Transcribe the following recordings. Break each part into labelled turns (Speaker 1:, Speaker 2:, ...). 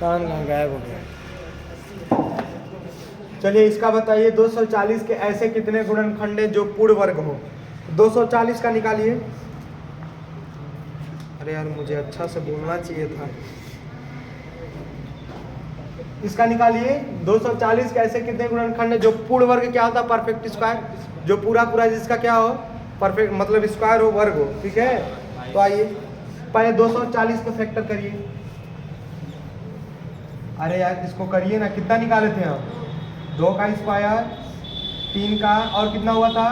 Speaker 1: कान कहाँ गायब हो गया। चलिए इसका बताइए 240 के ऐसे कितने गुणनखंड हैं जो पूर्ण वर्ग हो। 240 का निकालिए। अरे यार मुझे अच्छा से बोलना चाहिए था। इसका निकालिए 240 के ऐसे कितने गुणनखंड हैं जो पूर्ण वर्ग क्या होता है, परफेक्ट स्क्वायर, जो पूरा पूरा जिसका क्या हो परफेक्ट मतलब स्क्वायर हो वर्ग हो। ठीक है, तो आइए पहले 240 को फैक्टर करिए। अरे यार इसको करिए ना, कितना निकाले थे हम, 2 का स्क्वायर 3 का और कितना हुआ था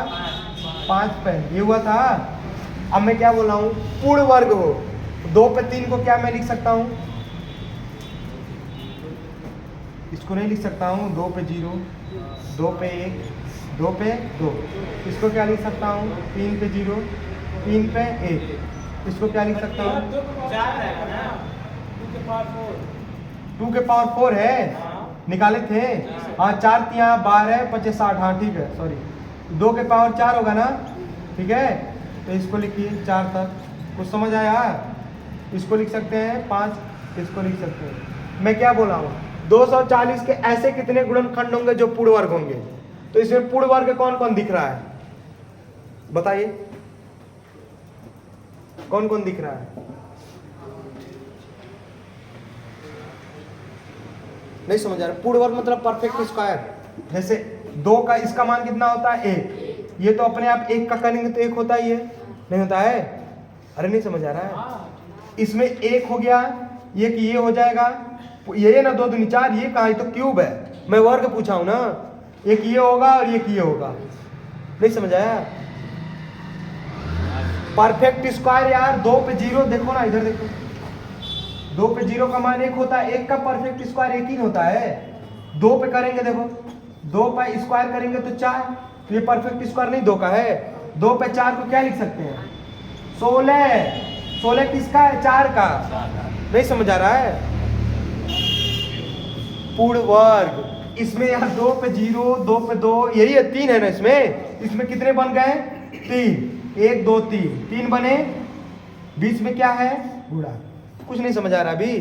Speaker 1: 5 पे ये हुआ था। अब मैं क्या बोल रहा हूँ, पूर्ण वर्ग हो 2 पे 3 को क्या मैं लिख सकता हूँ, इसको नहीं लिख सकता हूँ 2 पे 0, 2 पे 1, 2 पे 2, इसको क्या लिख सकता हूँ 3 पे 0, 3 पे 1, इसको क्या लिख सकता हूँ 2 के पावर 4 है, निकाले थे। हाँ 4 3 12 5 60, हाँ ठीक है सॉरी 2 के पावर 4 होगा ना। ठीक है, तो इसको लिखिए 4 तक, कुछ समझ आया। इसको लिख सकते हैं 5, इसको लिख सकते हैं। मैं क्या बोला हूँ 240 के ऐसे कितने गुणनखंड होंगे जो पूर्ण वर्ग होंगे। तो इसमें पूर्ण वर्ग कौन कौन दिख रहा है बताइए, कौन कौन दिख रहा है। नहीं समझ आ रहा, पूर्ण वर्ग मतलब परफेक्ट स्क्वायर। जैसे 2 का इसका मान कितना होता है 1, ये तो अपने आप 1 का करेंगे तो 1 होता ही है, नहीं होता है। अरे नहीं समझ आ रहा है, इसमें 1 हो गया, ये हो जाएगा, ये ना 2 दूनी 4, ये कहाँ, तो क्यूब है, मैं वर्ग पूछा हूं ना। एक ये होगा और एक ये होगा, नहीं समझ आया। परफेक्ट स्क्वायर यार 2 पे 0, देखो ना इधर देखो, 2 पे 0 का मान 1 होता है, 1 का परफेक्ट स्क्वायर 1 ही होता है। 2 पे करेंगे देखो, 2 पे स्क्वायर करेंगे तो 4, तो ये परफेक्ट स्क्वायर नहीं 2 का है। 2 पे 4 को क्या लिख सकते हैं 16, 16 किसका है 4 का, नहीं समझ आ रहा है। पूर्ण वर्ग इसमें यार 2 पे 0, 2 पे 2, यही है 3 है ना इसमें कितने बन गए 3, 1 2 3 बने, बीच में क्या है गुणा, कुछ नहीं समझ आ रहा अभी।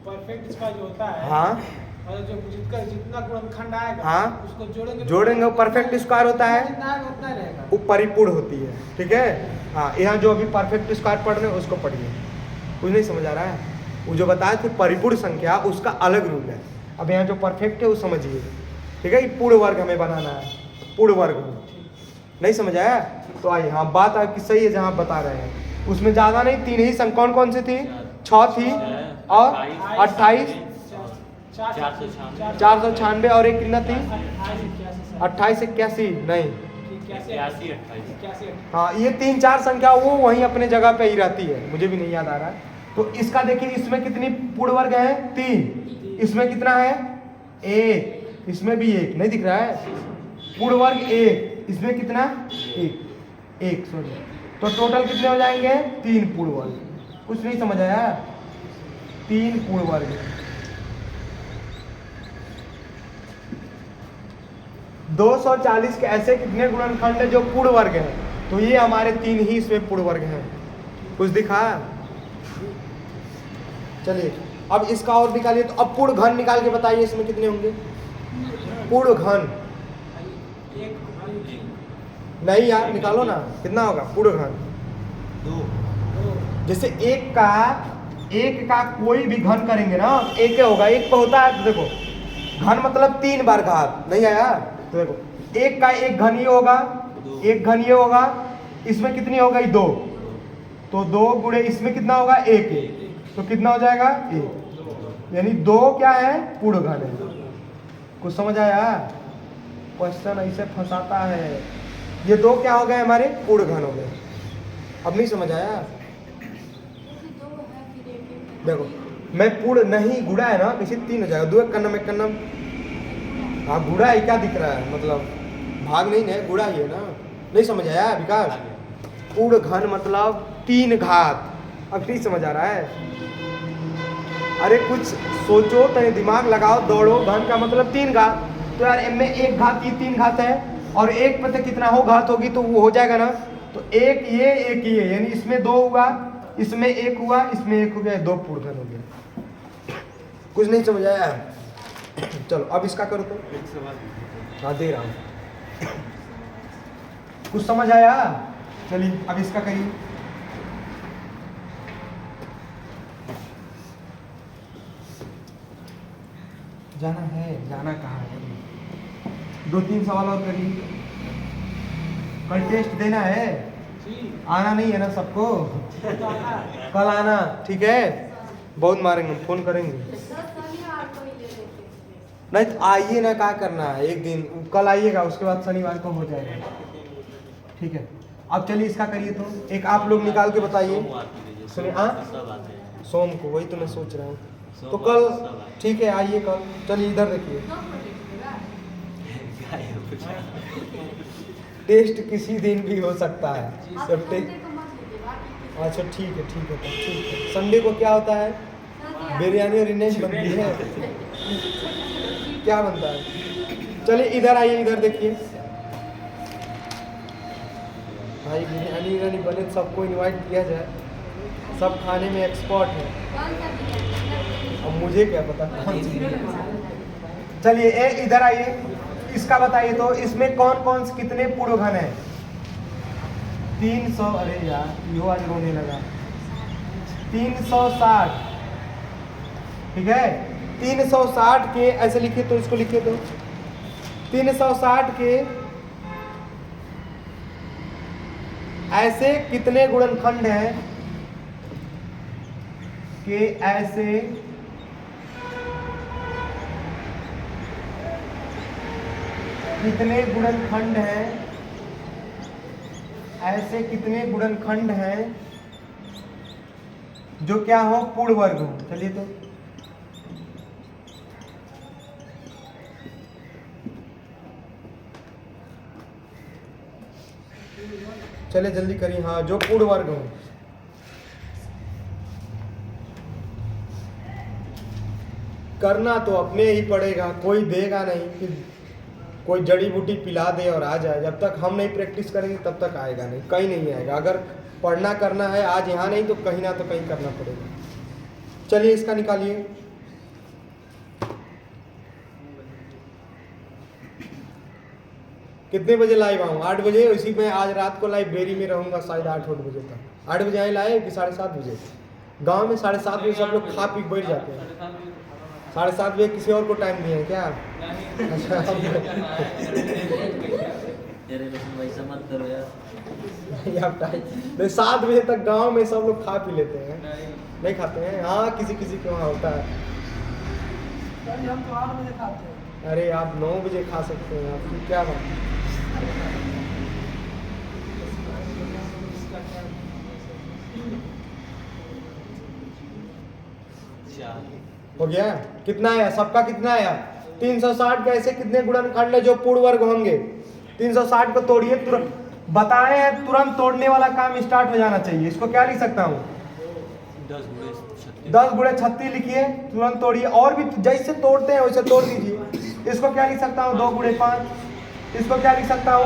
Speaker 2: परफेक्ट स्क्वायर जो होता है,
Speaker 1: हाँ
Speaker 2: और जो जितना गुणनखंड आएगा
Speaker 1: हाँ
Speaker 2: उसको
Speaker 1: जोड़ेंगे वो परफेक्ट स्क्वायर होता है,
Speaker 2: उतना रहेगा,
Speaker 1: वो परिपूर्ण होती है। ठीक है, हाँ यहाँ जो अभी परफेक्ट स्क्वायर पढ़ रहे हैं उसको पढ़िए, कुछ नहीं समझ आ रहा है। वो जो बताया थे परिपूर्ण संख्या उसका अलग रूल है, अब यहाँ जो परफेक्ट है वो समझिए। ठीक है, ये पूर्ण वर्ग हमें बनाना है, पूर्ण वर्ग हो, नहीं समझ आया। तो आइए, हाँ बात आपकी सही है जहाँ बता रहे हैं, उसमें ज़्यादा नहीं 3 ही संख्या, कौन कौन सी थी 6 थी और 28 496 और एक कितना थी 28 81 नहीं, हाँ ये 3 4 संख्या वो वहीं अपने जगह पे ही रहती है, मुझे भी नहीं याद आ रहा है। तो इसका देखिए, इसमें कितनी पूर्ण वर्ग है 3, इसमें कितना है 1, इसमें भी 1 नहीं दिख रहा है, पूर्ण वर्ग 1, इसमें कितना 1 सॉरी, तो टोटल कितने हो जाएंगे 3 पूर्ण वर्ग, कुछ नहीं समझ आया, 3 पूर्ण वर्ग। 240 के ऐसे कितने गुणनखंड है जो पूर्ण वर्ग है, तो ये हमारे 3 ही इसमें पूर्ण वर्ग हैं, कुछ दिखा। चलिए अब इसका और निकालिए, तो अब पूर्ण घन निकाल के बताइए इसमें कितने होंगे पूर्ण घन। नहीं यार निकालो ना, कितना होगा पूर्ण घन 2। जैसे 1 का कोई भी घन करेंगे ना 1 होगा, 1 पे होता है, तो देखो घन मतलब 3 बार घात, नहीं आया, तो देखो 1 का 1 घन ये होगा, 1 घन ये होगा, इसमें कितनी हो गई 2, तो 2 गुणे इसमें कितना होगा 1, तो कितना हो जाएगा 1, यानी 2 क्या है पूर्ण घन है, कुछ समझ आया। क्वेश्चन ऐसे फंसाता है, ये 2 क्या हो गए हमारे पूर्ण घन हो गए, अब नहीं समझ आया। देखो मैं पूर्ण नहीं, गुणा है ना, किसी 3 हो जाएगा, 2 एक कन्नम एक कन्नम, हाँ गुणा है, क्या दिख रहा है मतलब भाग नहीं है, गुणा ही है ना, नहीं समझ आया विकास। पूर्ण घन मतलब 3 घात, अब नहीं समझ आ रहा है। अरे कुछ सोचो, तने दिमाग लगाओ, दौड़ो, घन का मतलब 3 घात, तो यार इनमें 1 घात, ये 3 घात है, और 1 पे तो कितना हो घात होगी, तो वो हो जाएगा ना, तो 1 ये, यानी इसमें 2 हुआ, इसमें 1 हुआ, इसमें 1 हो गया, 2 पूर्ण घन हो गया। कुछ नहीं समझ आया? चलो अब इसका करो तो। हाँ दे रहा हूँ। कुछ समझ आया? चलिए अब इसका करिए। जाना है, जाना कहाँ है? 2-3 सवाल और करिए। कल टेस्ट देना है,
Speaker 2: जी
Speaker 1: आना नहीं है ना सबको?
Speaker 2: तो आना है।
Speaker 1: कल आना, ठीक है? बहुत मारेंगे, फोन करेंगे। नहीं तो आइए ना, क्या करना है, एक दिन कल आइएगा, उसके बाद शनिवार को हो जाएगा, ठीक है? अब चलिए इसका करिए तो। एक आप लोग निकाल के बताइए। सुनिए, हाँ सोम को, वही तो मैं सोच रहा हूँ। तो कल ठीक है, आइए कल। चलिए इधर देखिए, टेस्ट किसी दिन भी हो सकता है। जब अच्छा ठीक है, ठीक है, तो ठीक है। संडे को क्या होता है? बिरयानी और इन्हें बनती है। क्या बनता है? चलिए इधर आइए, इधर देखिए भाई, बिरयानी बने तो सबको इनवाइट किया जाए, सब खाने में एक्सपर्ट है। अब मुझे क्या पता कौन सी। चलिए इधर आइए, इसका बताइए तो, इसमें कौन कौन से कितने पूर्ण घन है? 300, अरे यार यो आज रोने लगा। 360, ठीक है? 360 के ऐसे लिखिए तो, इसको लिखिए तो 360 के ऐसे कितने गुणनखंड हैं कि ऐसे कितने गुणनखंड हैं, ऐसे कितने गुणनखंड हैं जो क्या हो? पूर्ण वर्ग हो। चलिए तो चले जल्दी करिए। हाँ, जो पूर्ण वर्ग हो। करना तो अपने ही पड़ेगा, कोई देगा नहीं कि कोई जड़ी बूटी पिला दे और आ जाए। जब तक हम नहीं प्रैक्टिस करेंगे तब तक आएगा नहीं, कहीं नहीं आएगा। अगर पढ़ना करना है आज यहाँ नहीं तो कहीं ना तो कहीं करना पड़ेगा। चलिए इसका निकालिए। कितने बजे लाइव आऊँ? 8 बजे। इसी में आज रात को लाइब्रेरी में रहूँगा शायद 8 बजे तक। 8 बजे आए लाए कि 7:30 बजे? गांव में 7:30 बजे सब लोग खा पी बैठ जाते हैं। 7:30 बजे किसी और को टाइम दिए हैं क्या? अच्छा
Speaker 3: वैसा मत करो यार।
Speaker 1: नहीं आप टाइम 7 बजे तक गांव में सब लोग खा पी लेते हैं। नहीं खाते हैं? हाँ किसी किसी के वहाँ होता है।
Speaker 2: हम तो 8 बजे खाते हैं।
Speaker 1: अरे आप 9 बजे खा सकते हैं, आपकी क्या बात है? हो गया? कितना आया सबका? कितना आया? 360 के ऐसे कितने गुणनखंड है जो पूर्ण वर्ग होंगे? 360 को तोड़िए, तुरंत बताए हैं, तुरंत तोड़ने वाला काम स्टार्ट हो जाना चाहिए। इसको क्या लिख सकता हूँ? 10 गुणे 36 लिखिए, तुरंत तोड़िए। और भी जैसे तोड़ते हैं वैसे तोड़ दीजिए। इसको क्या लिख सकता हूँ? 2 गुणे 5। इसको क्या लिख सकता हूँ?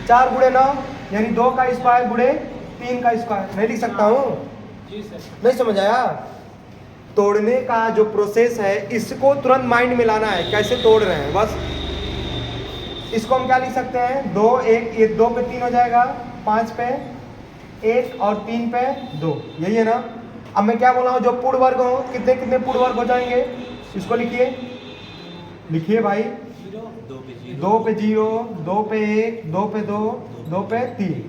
Speaker 1: 4 गुणे 9, यानी 2 का स्क्वायर गुणे 3 का स्क्वायर। नहीं लिख सकता हूँ?
Speaker 2: जी सर।
Speaker 1: नहीं समझ आया? तोड़ने का जो प्रोसेस है इसको तुरंत माइंड में लाना है, कैसे तोड़ रहे हैं बस। इसको हम क्या लिख सकते हैं? 2 1, ये 2 पे 3 हो जाएगा, 5 पे 1 और 3 पे 2, यही है ना? अब मैं क्या बोला हूँ? जो पूर्ण वर्ग हो, कितने कितने पूर्ण वर्ग हो जाएंगे? इसको लिखिए, लिखिए भाई। 2 पे 0, 2 पे 1, 2 पे 2, 2 पे 3।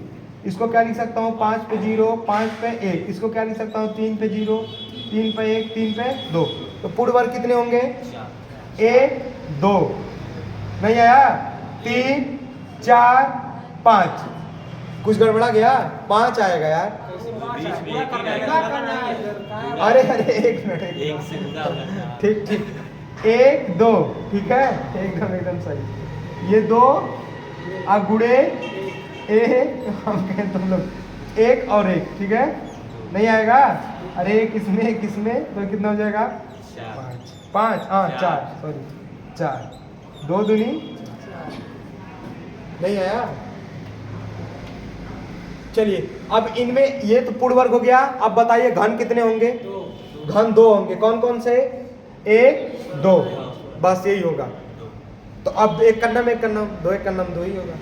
Speaker 1: इसको क्या लिख सकता हूँ? 5 पे 0, 5 पे 1। इसको क्या लिख सकता हूँ? 3 पे 0, 3 पे 1, 3 पे 2। तो पूर्ण वर्ग कितने होंगे? 1 2, नहीं आया? 3 4 5। कुछ गड़बड़ा गया? 5 आएगा यार। अरे अरे एक मिनट, ठीक ठीक, 1 2, ठीक है, एकदम सही। ये 2 गुणे 1, हम कहें तुम लोग 1 और 1, ठीक है? नहीं आएगा? अरे किसमें किसमें तो कितना हो जाएगा? 5 हाँ 4, सॉरी 4, 2 दूनी नहीं आया? चलिए अब इनमें ये तो पूर्ण वर्ग हो गया। अब बताइए घन कितने होंगे? घन 2 होंगे। कौन कौन से? 1 2, बस यही होगा। तो अब एक कन्नम एक कन्नम, दो एक कन्नम दो ही होगा।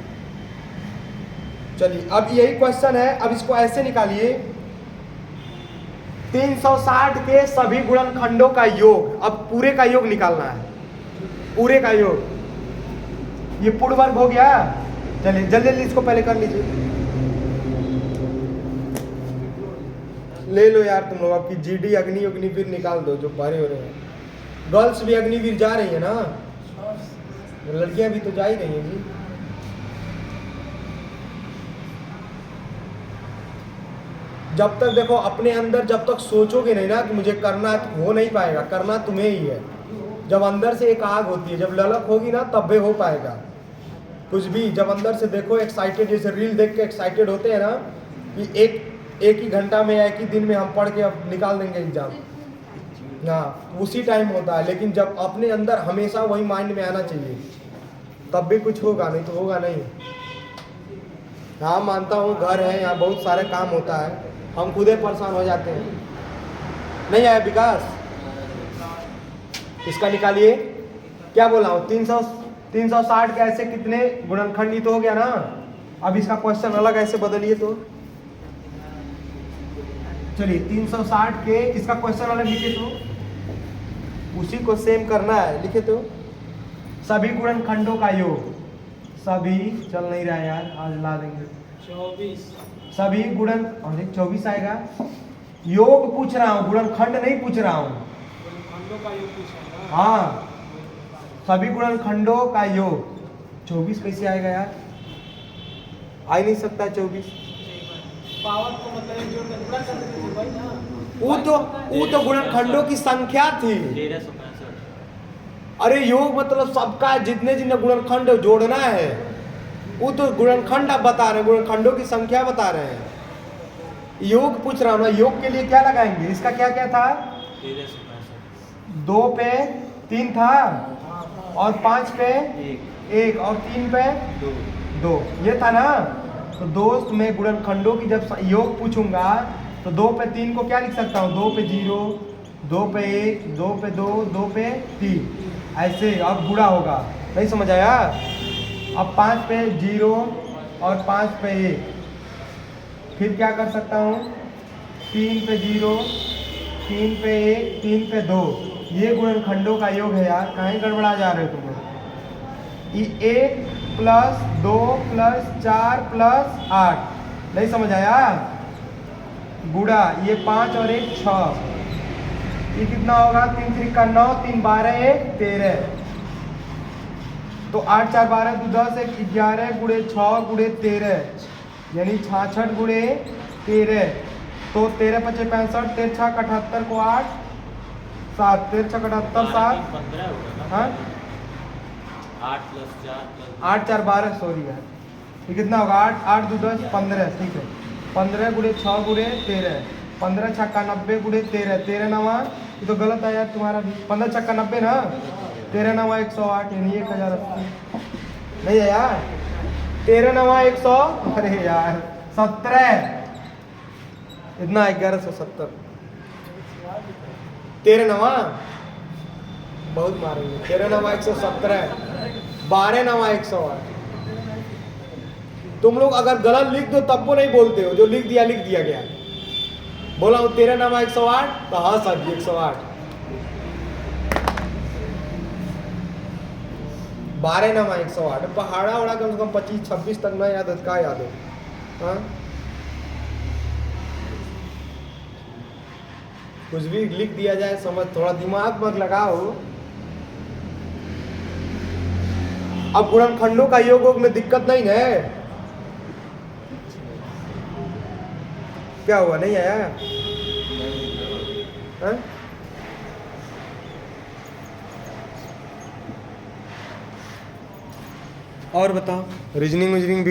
Speaker 1: चलिए अब यही क्वेश्चन है, अब इसको ऐसे निकालिए 360 के सभी गुणनखंडों का योग, अब पूरे का योग निकालना है, पूरे का योग। ये पूर्ण वर्ग हो गया। चलिए जल्दी जल्दी इसको पहले कर लीजिए, ले लो यार तुम लोग, आपकी जीडी अग्निवीर निकाल दो जो भरे हो रहे हैं। गर्ल्स भी अग्निवीर जा रही है ना, लड़कियां भी तो जा ही रही हैं जी। जब तक देखो अपने अंदर जब तक सोचोगे नहीं ना कि मुझे करना है, हो नहीं पाएगा। करना तुम्हें ही है। जब अंदर से एक आग होती है, जब ललक होगी ना तब भी हो पाएगा कुछ भी। जब अंदर से देखो एक्साइटेड, जैसे रील देख के एक्साइटेड होते हैं ना कि एक ही घंटा में या एक ही दिन में हम पढ़ के अब निकाल देंगे एग्जाम, हाँ उसी टाइम होता है। लेकिन जब अपने अंदर हमेशा वही माइंड में आना चाहिए तब भी कुछ होगा, नहीं तो होगा नहीं। हाँ मानता हूँ घर है, यहाँ बहुत सारे काम होता है, हम खुद ही परेशान हो जाते हैं। नहीं आया विकास, इसका निकालिए। क्या बोला हूँ 360 के ऐसे कितने गुणनखंड, तो हो गया ना। अब इसका क्वेश्चन अलग ऐसे बदलिए तो चलिए 360 के इसका क्वेश्चन अलग लिखे तो उसी को सेम करना है। लिखे तो सभी गुणनखंडों का योग, सभी चल नहीं रहा है यार, आज ला देंगे
Speaker 2: 24
Speaker 1: सभी गुणन, और 24 आएगा। योग पूछ रहा हूँ, गुणनखंड नहीं पूछ रहा हूँ।
Speaker 2: खंडों का योग पूछा ना।
Speaker 1: हाँ सभी गुणनखंडों का योग 24 कैसे आएगा यार, आ ही नहीं सकता 24।
Speaker 2: पावर को मतलब जोड़ कर पूरा कर देते थे भाई ना।
Speaker 1: वो तो गुणनखंडों की संख्या थी।
Speaker 3: 1365।
Speaker 1: अरे योग मतलब सबका जितने जितने गुणनखंड जोड़ना है, वो तो गुणनखंड आप बता रहे हैं, गुणनखंडों की संख्या बता रहे हैं। योग पूछ रहा हूँ ना, योग के लिए क्या लगाएंगे, इसका क्या क्या था, 2 पे 3 था और 5 पे 1 और 3 पे 2, ये था ना। तो दोस्त मैं गुणनखंडों की जब योग पूछूंगा तो 2 पे 3 को क्या लिख सकता हूँ, 2 पे 0, 2 पे 1, 2 पे 2, 2 पे 3, ऐसे। अब गुणा होगा, नहीं समझ आया। अब 5 पे 0 और 5 पे 1, फिर क्या कर सकता हूँ, 3 पे 0, 3 पे 1, 3 पे 2, ये गुणनखंडों का योग है यार। कहीं गड़बड़ा जा रहे हो तुम लोग। ये 1 + 2 + 4 + 8, नहीं समझ आया। गुणा ये 5 और 1 6, ये कितना होगा, 3 3 का 9, 3 12 1 13, तो 8 4 12 2 10 1 11 गुणे 6 गुणे 13, यानी 66 गुणे 13, तो 13 × 5 = 65, 13 × 6 = 78 को 8 7, 13 × 6 = 78 7, हाँ
Speaker 3: 8 + 4
Speaker 1: 8 4 12, सॉरी यार, ये कितना होगा, 8 8 2 10 15, ठीक है। 15 गुणे 6 गुणे 13, 15 × 6 = 90 गुणे 13, 13 9, ये तो गलत है यार तुम्हारा भी, 15 × 6 = 90 ना, 13 9 108, यानी 1080, नहीं है यार, 13 9 100, अरे यार 17, इतना 1170, 13 9 बहुत मारेंगे, 13 9 117, 12 9 108। तुम लोग अगर गलत लिख दो तब वो नहीं बोलते हो, जो लिख दिया गया। बोला हूँ 13 9 108, तो हाँ सर जी 108, 12 9 108, पहाड़ा उड़ा कम से कम 25 26 तक ना याद है, क्या याद हो, हाँ कुछ भी लिख दिया जाए, समझ, थोड़ा दिमाग मत लगाओ। अब गुणनखंडों का योग में दिक्कत नहीं है, क्या हुआ, नहीं आया, हाँ? और बताओ रीजनिंग